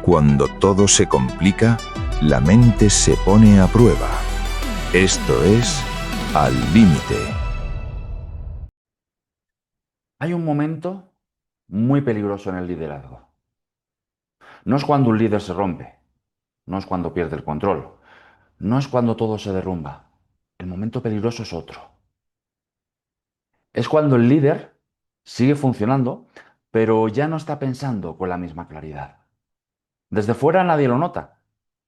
Cuando todo se complica, la mente se pone a prueba. Esto es Al Límite. Hay un momento muy peligroso en el liderazgo. No es cuando un líder se rompe, no es cuando pierde el control, no es cuando todo se derrumba. El momento peligroso es otro. Es cuando el líder sigue funcionando, pero ya no está pensando con la misma claridad. Desde fuera nadie lo nota.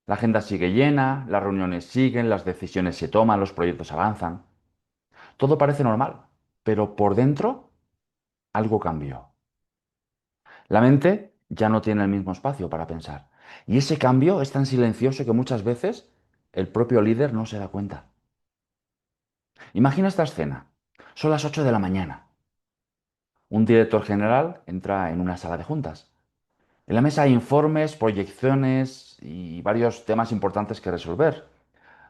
La agenda sigue llena, las reuniones siguen, las decisiones se toman, los proyectos avanzan. Todo parece normal, pero por dentro algo cambió. La mente ya no tiene el mismo espacio para pensar. Y ese cambio es tan silencioso que muchas veces el propio líder no se da cuenta. Imagina esta escena. Son las 8 de la mañana. Un director general entra en una sala de juntas. En la mesa hay informes, proyecciones y varios temas importantes que resolver.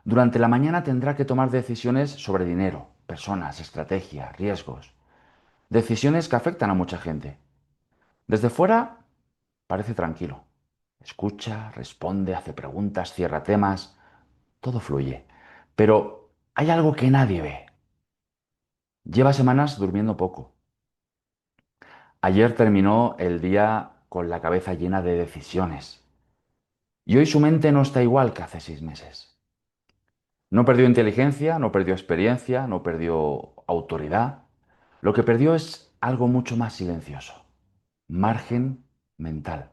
Durante la mañana tendrá que tomar decisiones sobre dinero, personas, estrategia, riesgos. Decisiones que afectan a mucha gente. Desde fuera parece tranquilo. Escucha, responde, hace preguntas, cierra temas. Todo fluye. Pero hay algo que nadie ve. Lleva semanas durmiendo poco. Ayer terminó el día con la cabeza llena de decisiones. Y hoy su mente no está igual que hace 6 meses. No perdió inteligencia, no perdió experiencia, no perdió autoridad. Lo que perdió es algo mucho más silencioso. Margen mental.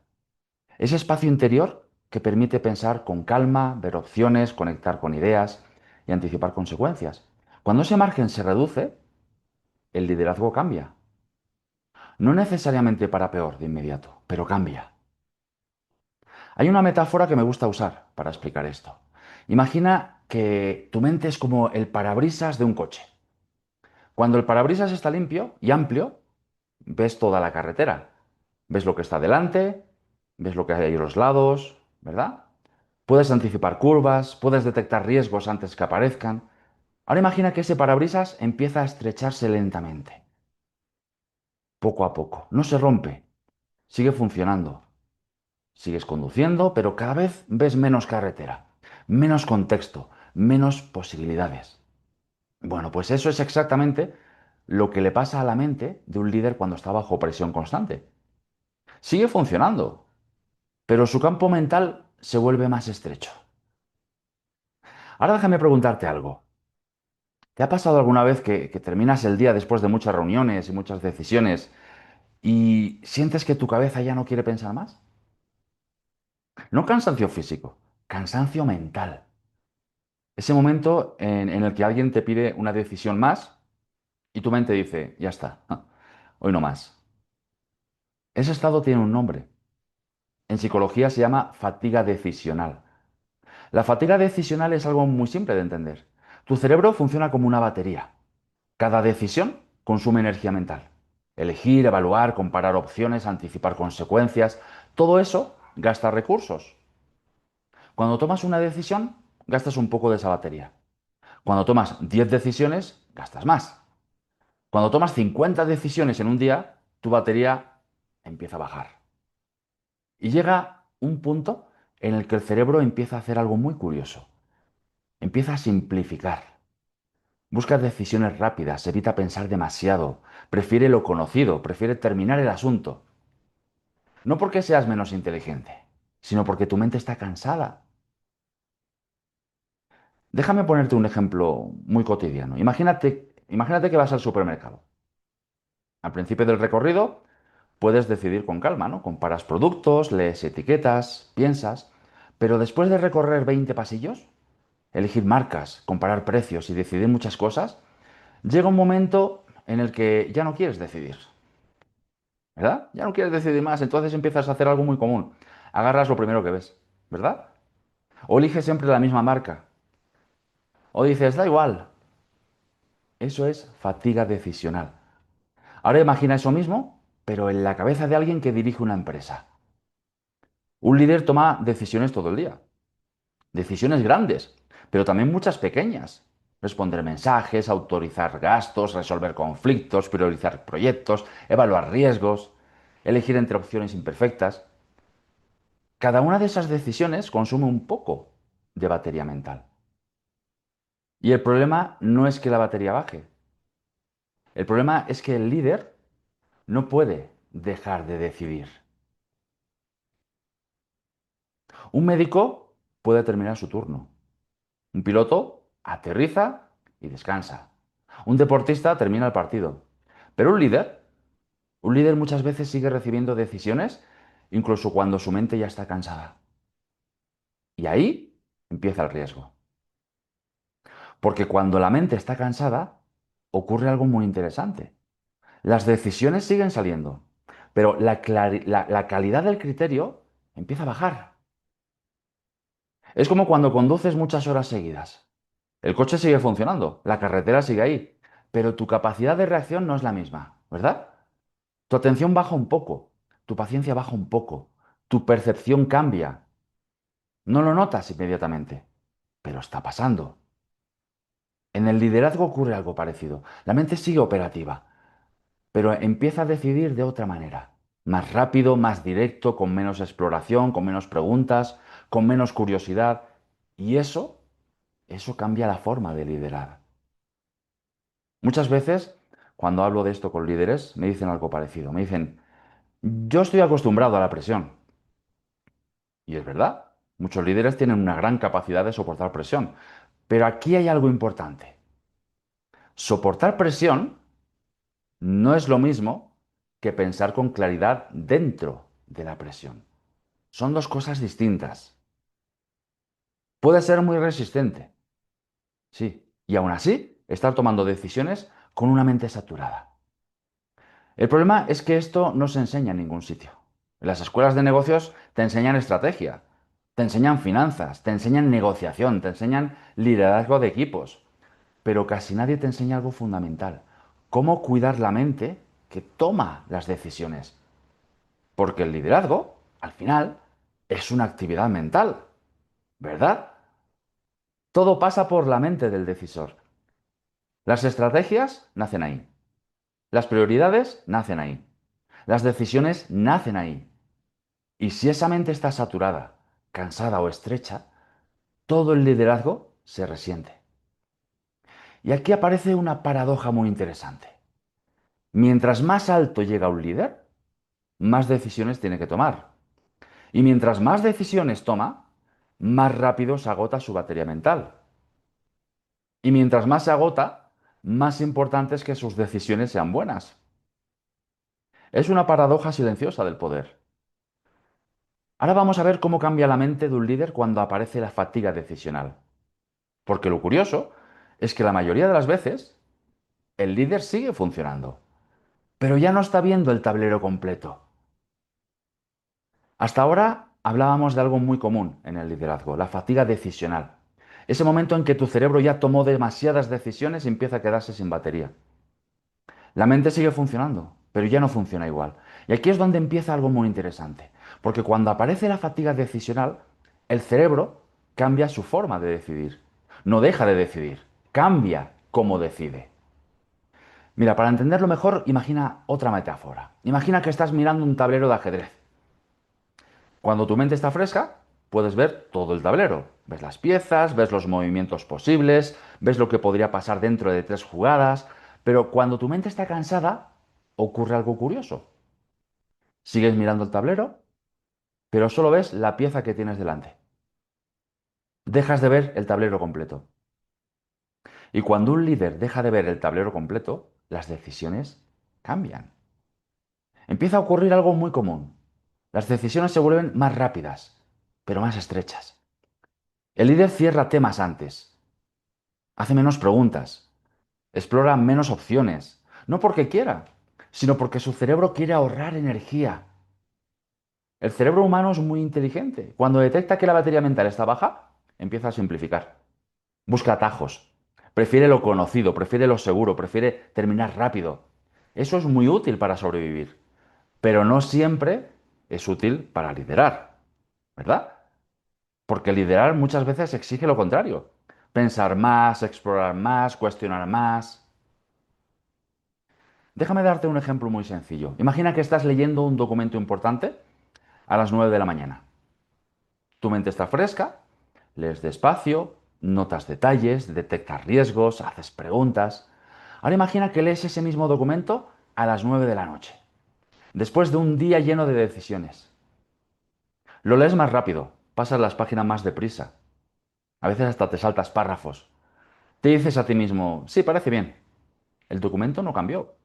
Ese espacio interior que permite pensar con calma, ver opciones, conectar con ideas y anticipar consecuencias. Cuando ese margen se reduce, el liderazgo cambia. No necesariamente para peor de inmediato, pero cambia. Hay una metáfora que me gusta usar para explicar esto. Imagina que tu mente es como el parabrisas de un coche. Cuando el parabrisas está limpio y amplio, ves toda la carretera. Ves lo que está delante, ves lo que hay a los lados, ¿verdad? Puedes anticipar curvas, puedes detectar riesgos antes que aparezcan. Ahora imagina que ese parabrisas empieza a estrecharse lentamente, poco a poco. No se rompe, sigue funcionando. Sigues conduciendo, pero cada vez ves menos carretera, menos contexto, menos posibilidades. Bueno, pues eso es exactamente lo que le pasa a la mente de un líder cuando está bajo presión constante. Sigue funcionando, pero su campo mental se vuelve más estrecho. Ahora déjame preguntarte algo. ¿Te ha pasado alguna vez que terminas el día después de muchas reuniones y muchas decisiones y sientes que tu cabeza ya no quiere pensar más? No cansancio físico, cansancio mental. Ese momento en el que alguien te pide una decisión más y tu mente dice, ya está, hoy no más. Ese estado tiene un nombre. En psicología se llama fatiga decisional. La fatiga decisional es algo muy simple de entender. Tu cerebro funciona como una batería. Cada decisión consume energía mental. Elegir, evaluar, comparar opciones, anticipar consecuencias, todo eso gasta recursos. Cuando tomas una decisión, gastas un poco de esa batería. Cuando tomas 10 decisiones, gastas más. Cuando tomas 50 decisiones en un día, tu batería empieza a bajar. Y llega un punto en el que el cerebro empieza a hacer algo muy curioso. Empieza a simplificar. Busca decisiones rápidas, evita pensar demasiado, prefiere lo conocido, prefiere terminar el asunto. No porque seas menos inteligente, sino porque tu mente está cansada. Déjame ponerte un ejemplo muy cotidiano. Imagínate que vas al supermercado. Al principio del recorrido puedes decidir con calma, ¿no? Comparas productos, lees etiquetas, piensas, pero después de recorrer 20 pasillos, elegir marcas, comparar precios y decidir muchas cosas, llega un momento en el que ya no quieres decidir, ¿verdad? Ya no quieres decidir más, entonces empiezas a hacer algo muy común. Agarras lo primero que ves, ¿verdad? O eliges siempre la misma marca. O dices, da igual. Eso es fatiga decisional. Ahora imagina eso mismo, pero en la cabeza de alguien que dirige una empresa. Un líder toma decisiones todo el día. Decisiones grandes, pero también muchas pequeñas. Responder mensajes, autorizar gastos, resolver conflictos, priorizar proyectos, evaluar riesgos, elegir entre opciones imperfectas. Cada una de esas decisiones consume un poco de batería mental. Y el problema no es que la batería baje. El problema es que el líder no puede dejar de decidir. Un médico puede terminar su turno. Un piloto aterriza y descansa. Un deportista termina el partido. Pero un líder muchas veces sigue recibiendo decisiones incluso cuando su mente ya está cansada. Y ahí empieza el riesgo. Porque cuando la mente está cansada, ocurre algo muy interesante. Las decisiones siguen saliendo, pero la calidad del criterio empieza a bajar. Es como cuando conduces muchas horas seguidas. El coche sigue funcionando, la carretera sigue ahí, pero tu capacidad de reacción no es la misma, ¿verdad? Tu atención baja un poco, tu paciencia baja un poco, tu percepción cambia. No lo notas inmediatamente, pero está pasando. En el liderazgo ocurre algo parecido. La mente sigue operativa, pero empieza a decidir de otra manera. Más rápido, más directo, con menos exploración, con menos preguntas, con menos curiosidad. Y eso cambia la forma de liderar. Muchas veces, cuando hablo de esto con líderes, me dicen algo parecido. Me dicen, yo estoy acostumbrado a la presión. Y es verdad, muchos líderes tienen una gran capacidad de soportar presión. Pero aquí hay algo importante. Soportar presión no es lo mismo que pensar con claridad dentro de la presión. Son dos cosas distintas. Puede ser muy resistente, sí, y aún así estar tomando decisiones con una mente saturada. El problema es que esto no se enseña en ningún sitio. En las escuelas de negocios te enseñan estrategia, te enseñan finanzas, te enseñan negociación, te enseñan liderazgo de equipos, pero casi nadie te enseña algo fundamental, cómo cuidar la mente que toma las decisiones. Porque el liderazgo, al final, es una actividad mental, ¿verdad? Todo pasa por la mente del decisor. Las estrategias nacen ahí. Las prioridades nacen ahí. Las decisiones nacen ahí. Y si esa mente está saturada, cansada o estrecha, todo el liderazgo se resiente. Y aquí aparece una paradoja muy interesante. Mientras más alto llega un líder, más decisiones tiene que tomar. Y mientras más decisiones toma, más rápido se agota su batería mental. Y mientras más se agota, más importante es que sus decisiones sean buenas. Es una paradoja silenciosa del poder. Ahora vamos a ver cómo cambia la mente de un líder cuando aparece la fatiga decisional. Porque lo curioso es que la mayoría de las veces el líder sigue funcionando, pero ya no está viendo el tablero completo. Hasta ahora hablábamos de algo muy común en el liderazgo, la fatiga decisional. Ese momento en que tu cerebro ya tomó demasiadas decisiones y empieza a quedarse sin batería. La mente sigue funcionando, pero ya no funciona igual. Y aquí es donde empieza algo muy interesante, porque cuando aparece la fatiga decisional, el cerebro cambia su forma de decidir. No deja de decidir, cambia cómo decide. Mira, para entenderlo mejor, imagina otra metáfora. Imagina que estás mirando un tablero de ajedrez. Cuando tu mente está fresca, puedes ver todo el tablero. Ves las piezas, ves los movimientos posibles, ves lo que podría pasar dentro de tres jugadas, pero cuando tu mente está cansada, ocurre algo curioso. Sigues mirando el tablero, pero solo ves la pieza que tienes delante. Dejas de ver el tablero completo. Y cuando un líder deja de ver el tablero completo, las decisiones cambian. Empieza a ocurrir algo muy común. Las decisiones se vuelven más rápidas, pero más estrechas. El líder cierra temas antes, hace menos preguntas, explora menos opciones, no porque quiera, sino porque su cerebro quiere ahorrar energía. El cerebro humano es muy inteligente. Cuando detecta que la batería mental está baja, empieza a simplificar. Busca atajos. Prefiere lo conocido, prefiere lo seguro, prefiere terminar rápido. Eso es muy útil para sobrevivir, pero no siempre es útil para liderar, ¿verdad? Porque liderar muchas veces exige lo contrario. Pensar más, explorar más, cuestionar más. Déjame darte un ejemplo muy sencillo. Imagina que estás leyendo un documento importante a las 9 de la mañana. Tu mente está fresca, lees despacio, notas detalles, detectas riesgos, haces preguntas. Ahora imagina que lees ese mismo documento a las 9 de la noche, después de un día lleno de decisiones. Lo lees más rápido, pasas las páginas más deprisa. A veces hasta te saltas párrafos. Te dices a ti mismo, sí, parece bien. El documento no cambió.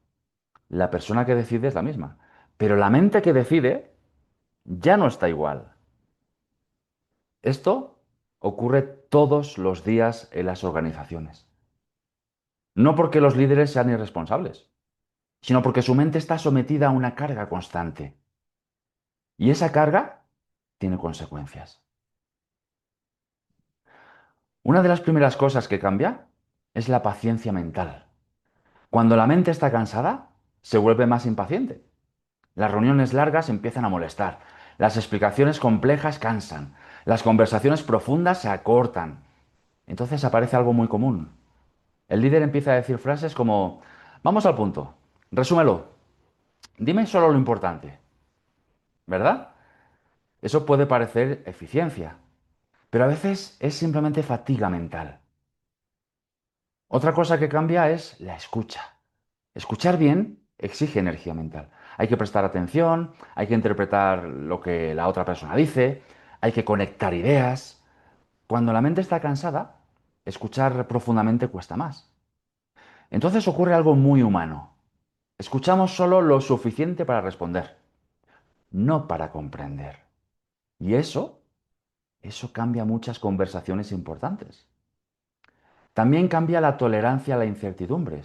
La persona que decide es la misma. Pero la mente que decide ya no está igual. Esto ocurre todos los días en las organizaciones. No porque los líderes sean irresponsables, sino porque su mente está sometida a una carga constante. Y esa carga tiene consecuencias. Una de las primeras cosas que cambia es la paciencia mental. Cuando la mente está cansada, se vuelve más impaciente. Las reuniones largas empiezan a molestar. Las explicaciones complejas cansan. Las conversaciones profundas se acortan. Entonces aparece algo muy común. El líder empieza a decir frases como, vamos al punto, resúmelo, dime solo lo importante, ¿verdad? Eso puede parecer eficiencia, pero a veces es simplemente fatiga mental. Otra cosa que cambia es la escucha. Escuchar bien exige energía mental. Hay que prestar atención, hay que interpretar lo que la otra persona dice, hay que conectar ideas. Cuando la mente está cansada, escuchar profundamente cuesta más. Entonces ocurre algo muy humano. Escuchamos solo lo suficiente para responder, no para comprender. Y eso cambia muchas conversaciones importantes. También cambia la tolerancia a la incertidumbre.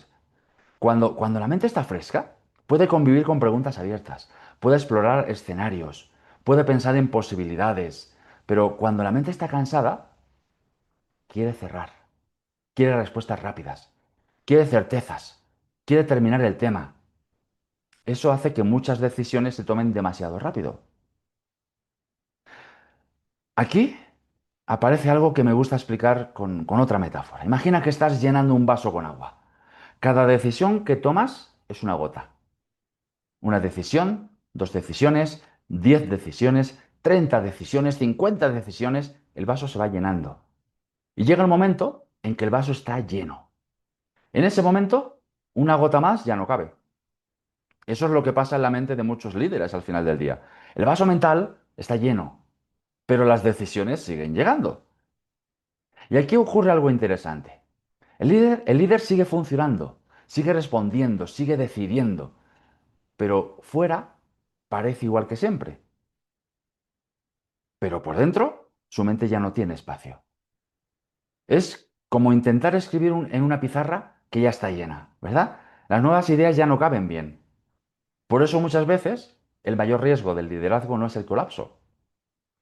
Cuando la mente está fresca, puede convivir con preguntas abiertas, puede explorar escenarios, puede pensar en posibilidades, pero cuando la mente está cansada, quiere cerrar, quiere respuestas rápidas, quiere certezas, quiere terminar el tema. Eso hace que muchas decisiones se tomen demasiado rápido. Aquí aparece algo que me gusta explicar con otra metáfora. Imagina que estás llenando un vaso con agua. Cada decisión que tomas es una gota. Una decisión, dos decisiones, 10 decisiones, 30 decisiones, 50 decisiones, el vaso se va llenando. Y llega el momento en que el vaso está lleno. En ese momento, una gota más ya no cabe. Eso es lo que pasa en la mente de muchos líderes al final del día. El vaso mental está lleno, pero las decisiones siguen llegando. Y aquí ocurre algo interesante. El líder sigue funcionando, sigue respondiendo, sigue decidiendo, pero fuera parece igual que siempre. Pero por dentro, su mente ya no tiene espacio. Es como intentar escribir en una pizarra que ya está llena, ¿verdad? Las nuevas ideas ya no caben bien. Por eso muchas veces el mayor riesgo del liderazgo no es el colapso.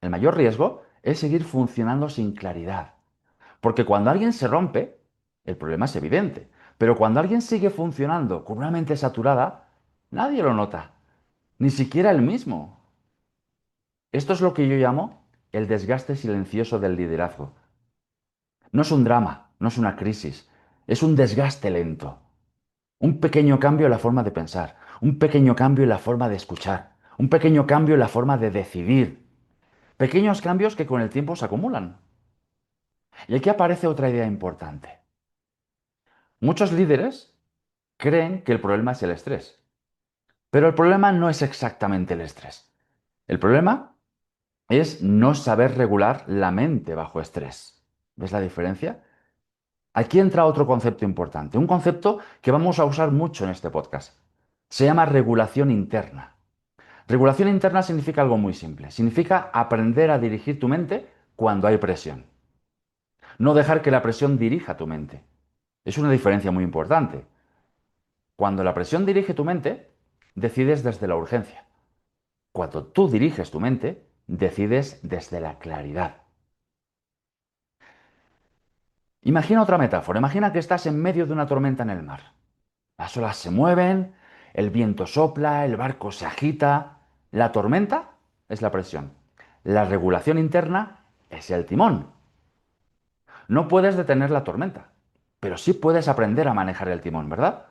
El mayor riesgo es seguir funcionando sin claridad. Porque cuando alguien se rompe, el problema es evidente. Pero cuando alguien sigue funcionando con una mente saturada, nadie lo nota. Ni siquiera él mismo. Esto es lo que yo llamo el desgaste silencioso del liderazgo. No es un drama, no es una crisis, es un desgaste lento. Un pequeño cambio en la forma de pensar, un pequeño cambio en la forma de escuchar, un pequeño cambio en la forma de decidir. Pequeños cambios que con el tiempo se acumulan. Y aquí aparece otra idea importante. Muchos líderes creen que el problema es el estrés, pero el problema no es exactamente el estrés. El problema es no saber regular la mente bajo estrés. ¿Ves la diferencia? Aquí entra otro concepto importante, un concepto que vamos a usar mucho en este podcast. Se llama regulación interna. Regulación interna significa algo muy simple. Significa aprender a dirigir tu mente cuando hay presión. No dejar que la presión dirija tu mente. Es una diferencia muy importante. Cuando la presión dirige tu mente, decides desde la urgencia. Cuando tú diriges tu mente, decides desde la claridad. Imagina otra metáfora. Imagina que estás en medio de una tormenta en el mar. Las olas se mueven, el viento sopla, el barco se agita. La tormenta es la presión. La regulación interna es el timón. No puedes detener la tormenta, pero sí puedes aprender a manejar el timón, ¿verdad?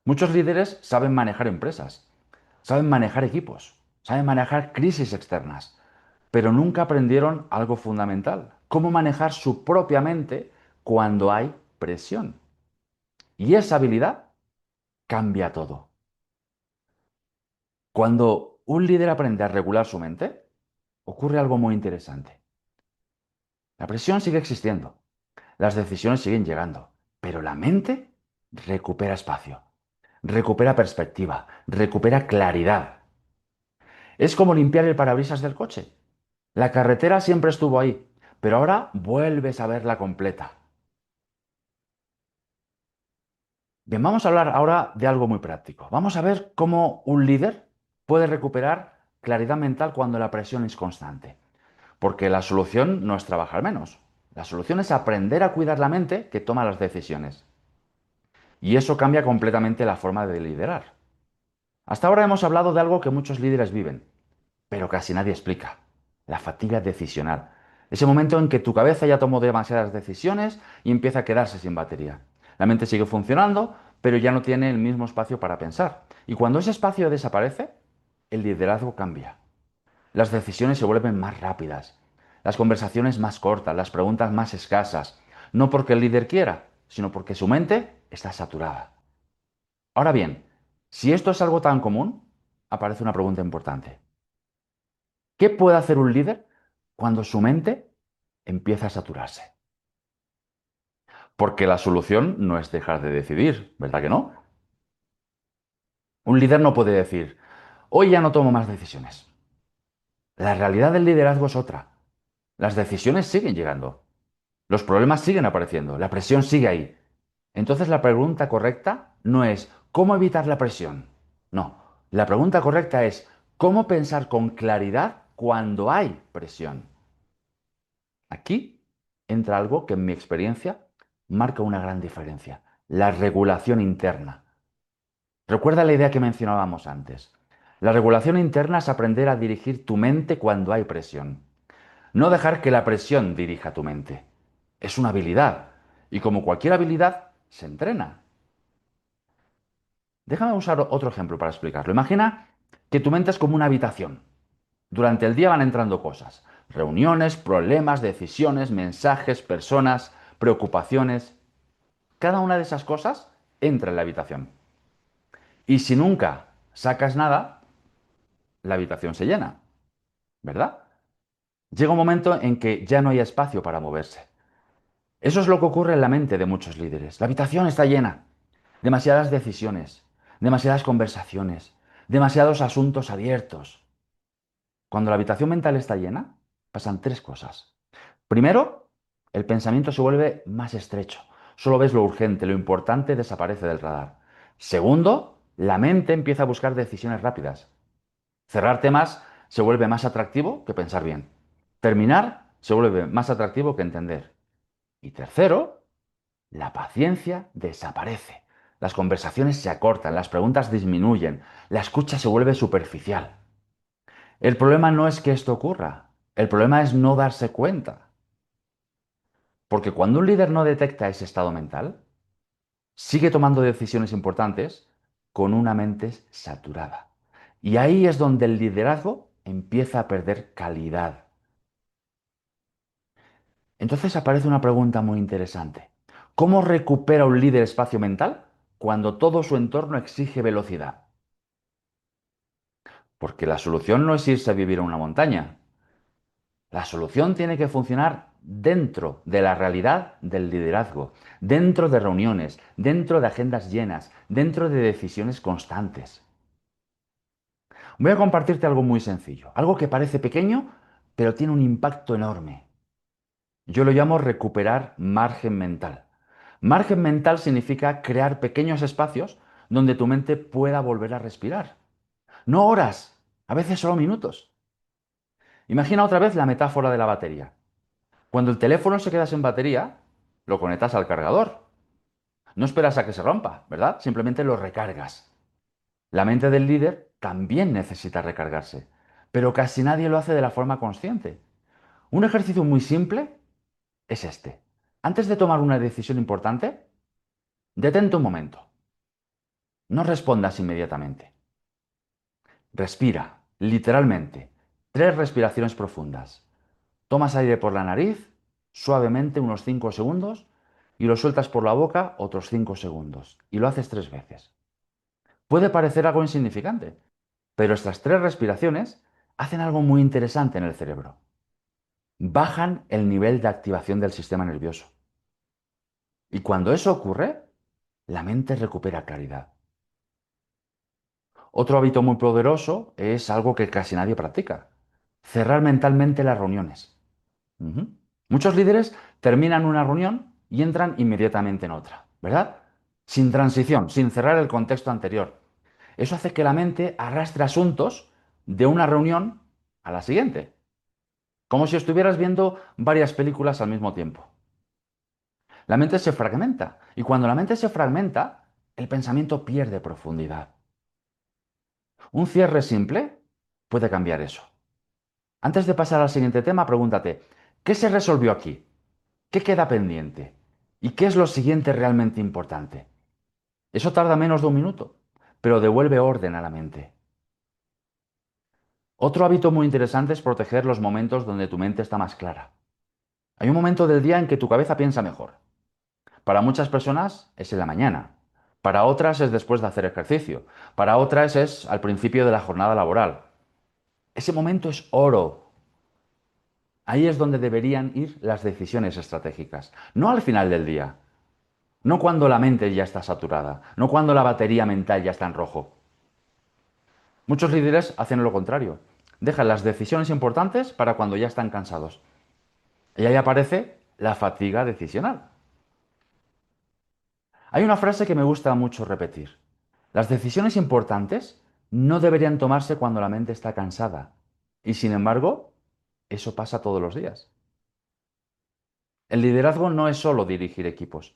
Muchos líderes saben manejar empresas, saben manejar equipos, saben manejar crisis externas, pero nunca aprendieron algo fundamental, cómo manejar su propia mente cuando hay presión. Y esa habilidad cambia todo. Cuando un líder aprende a regular su mente, ocurre algo muy interesante. La presión sigue existiendo, las decisiones siguen llegando, pero la mente recupera espacio, recupera perspectiva, recupera claridad. Es como limpiar el parabrisas del coche. La carretera siempre estuvo ahí, pero ahora vuelves a verla completa. Bien, vamos a hablar ahora de algo muy práctico. Vamos a ver cómo un líder puede recuperar claridad mental cuando la presión es constante. Porque la solución no es trabajar menos. La solución es aprender a cuidar la mente que toma las decisiones. Y eso cambia completamente la forma de liderar. Hasta ahora hemos hablado de algo que muchos líderes viven, pero casi nadie explica. La fatiga decisional. Ese momento en que tu cabeza ya tomó demasiadas decisiones y empieza a quedarse sin batería. La mente sigue funcionando, pero ya no tiene el mismo espacio para pensar. Y cuando ese espacio desaparece, el liderazgo cambia. Las decisiones se vuelven más rápidas, las conversaciones más cortas, las preguntas más escasas. No porque el líder quiera, sino porque su mente está saturada. Ahora bien, si esto es algo tan común, aparece una pregunta importante. ¿Qué puede hacer un líder cuando su mente empieza a saturarse? Porque la solución no es dejar de decidir, ¿verdad que no? Un líder no puede decir, hoy ya no tomo más decisiones. La realidad del liderazgo es otra. Las decisiones siguen llegando. Los problemas siguen apareciendo. La presión sigue ahí. Entonces la pregunta correcta no es ¿cómo evitar la presión? No. La pregunta correcta es ¿cómo pensar con claridad cuando hay presión? Aquí entra algo que en mi experiencia marca una gran diferencia, la regulación interna. Recuerda la idea que mencionábamos antes. La regulación interna es aprender a dirigir tu mente cuando hay presión. No dejar que la presión dirija tu mente. Es una habilidad y como cualquier habilidad, se entrena. Déjame usar otro ejemplo para explicarlo. Imagina que tu mente es como una habitación. Durante el día van entrando cosas, reuniones, problemas, decisiones, mensajes, personas, preocupaciones. Cada una de esas cosas entra en la habitación. Y si nunca sacas nada, la habitación se llena, ¿verdad? Llega un momento en que ya no hay espacio para moverse. Eso es lo que ocurre en la mente de muchos líderes. La habitación está llena. Demasiadas decisiones, demasiadas conversaciones, demasiados asuntos abiertos. Cuando la habitación mental está llena, pasan tres cosas. Primero, el pensamiento se vuelve más estrecho. Solo ves lo urgente, lo importante desaparece del radar. Segundo, la mente empieza a buscar decisiones rápidas. Cerrar temas se vuelve más atractivo que pensar bien. Terminar se vuelve más atractivo que entender. Y tercero, la paciencia desaparece. Las conversaciones se acortan, las preguntas disminuyen, la escucha se vuelve superficial. El problema no es que esto ocurra, el problema es no darse cuenta. Porque cuando un líder no detecta ese estado mental, sigue tomando decisiones importantes con una mente saturada. Y ahí es donde el liderazgo empieza a perder calidad. Entonces aparece una pregunta muy interesante. ¿Cómo recupera un líder espacio mental cuando todo su entorno exige velocidad? Porque la solución no es irse a vivir a una montaña. La solución tiene que funcionar dentro de la realidad del liderazgo, dentro de reuniones, dentro de agendas llenas, dentro de decisiones constantes. Voy a compartirte algo muy sencillo, algo que parece pequeño, pero tiene un impacto enorme. Yo lo llamo recuperar margen mental. Margen mental significa crear pequeños espacios donde tu mente pueda volver a respirar. No horas, a veces solo minutos. Imagina otra vez la metáfora de la batería. Cuando el teléfono se queda sin batería, lo conectas al cargador. No esperas a que se rompa, ¿verdad? Simplemente lo recargas. La mente del líder también necesita recargarse, pero casi nadie lo hace de la forma consciente. Un ejercicio muy simple es este. Antes de tomar una decisión importante, detente un momento. No respondas inmediatamente. Respira, literalmente. 3 respiraciones profundas. Tomas aire por la nariz, suavemente unos 5 segundos, y lo sueltas por la boca otros 5 segundos. Y lo haces 3 veces. Puede parecer algo insignificante, pero estas 3 respiraciones hacen algo muy interesante en el cerebro. Bajan el nivel de activación del sistema nervioso. Y cuando eso ocurre, la mente recupera claridad. Otro hábito muy poderoso es algo que casi nadie practica: cerrar mentalmente las reuniones. Ujú. Muchos líderes terminan una reunión y entran inmediatamente en otra, ¿verdad? Sin transición, sin cerrar el contexto anterior. Eso hace que la mente arrastre asuntos de una reunión a la siguiente, como si estuvieras viendo varias películas al mismo tiempo. La mente se fragmenta, y cuando la mente se fragmenta, el pensamiento pierde profundidad. Un cierre simple puede cambiar eso. Antes de pasar al siguiente tema, pregúntate: ¿qué se resolvió aquí? ¿Qué queda pendiente? ¿Y qué es lo siguiente realmente importante? Eso tarda menos de un minuto, pero devuelve orden a la mente. Otro hábito muy interesante es proteger los momentos donde tu mente está más clara. Hay un momento del día en que tu cabeza piensa mejor. Para muchas personas es en la mañana. Para otras es después de hacer ejercicio. Para otras es al principio de la jornada laboral. Ese momento es oro. Ahí es donde deberían ir las decisiones estratégicas, no al final del día, no cuando la mente ya está saturada, no cuando la batería mental ya está en rojo. Muchos líderes hacen lo contrario. Dejan las decisiones importantes para cuando ya están cansados. Y ahí aparece la fatiga decisional. Hay una frase que me gusta mucho repetir: las decisiones importantes no deberían tomarse cuando la mente está cansada. Y sin embargo, eso pasa todos los días. El liderazgo no es solo dirigir equipos.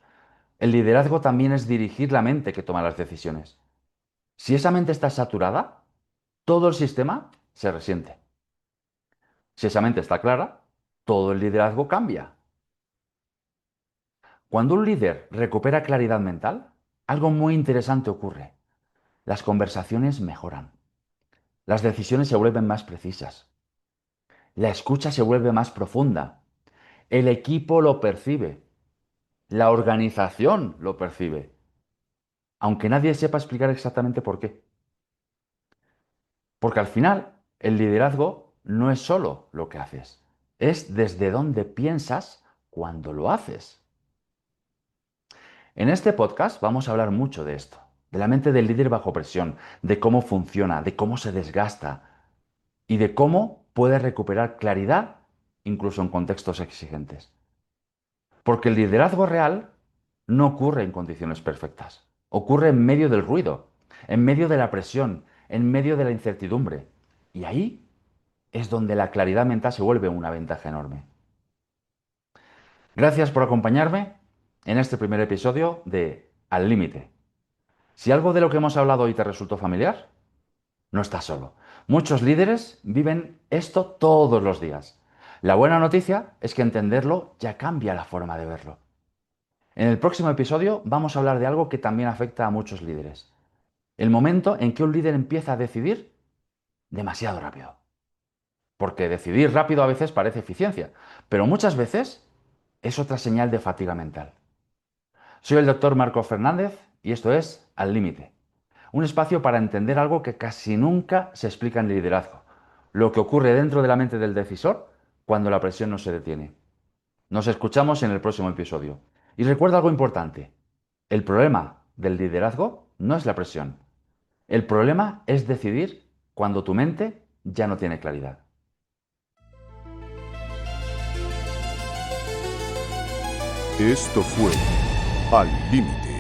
El liderazgo también es dirigir la mente que toma las decisiones. Si esa mente está saturada, todo el sistema se resiente. Si esa mente está clara, todo el liderazgo cambia. Cuando un líder recupera claridad mental, algo muy interesante ocurre. Las conversaciones mejoran. Las decisiones se vuelven más precisas. La escucha se vuelve más profunda. El equipo lo percibe. La organización lo percibe, aunque nadie sepa explicar exactamente por qué. Porque al final, el liderazgo no es solo lo que haces, es desde dónde piensas cuando lo haces. En este podcast vamos a hablar mucho de esto, de la mente del líder bajo presión, de cómo funciona, de cómo se desgasta y de cómo puede recuperar claridad incluso en contextos exigentes. Porque el liderazgo real no ocurre en condiciones perfectas, ocurre en medio del ruido, en medio de la presión, en medio de la incertidumbre. Y ahí es donde la claridad mental se vuelve una ventaja enorme. Gracias por acompañarme en este primer episodio de Al Límite. Si algo de lo que hemos hablado hoy te resultó familiar, no estás solo. Muchos líderes viven esto todos los días. La buena noticia es que entenderlo ya cambia la forma de verlo. En el próximo episodio vamos a hablar de algo que también afecta a muchos líderes: el momento en que un líder empieza a decidir demasiado rápido. Porque decidir rápido a veces parece eficiencia, pero muchas veces es otra señal de fatiga mental. Soy el doctor Marco Fernández y esto es Al Límite, un espacio para entender algo que casi nunca se explica en liderazgo: lo que ocurre dentro de la mente del decisor cuando la presión no se detiene. Nos escuchamos en el próximo episodio. Y recuerda algo importante: el problema del liderazgo no es la presión. El problema es decidir cuando tu mente ya no tiene claridad. Esto fue Al Límite,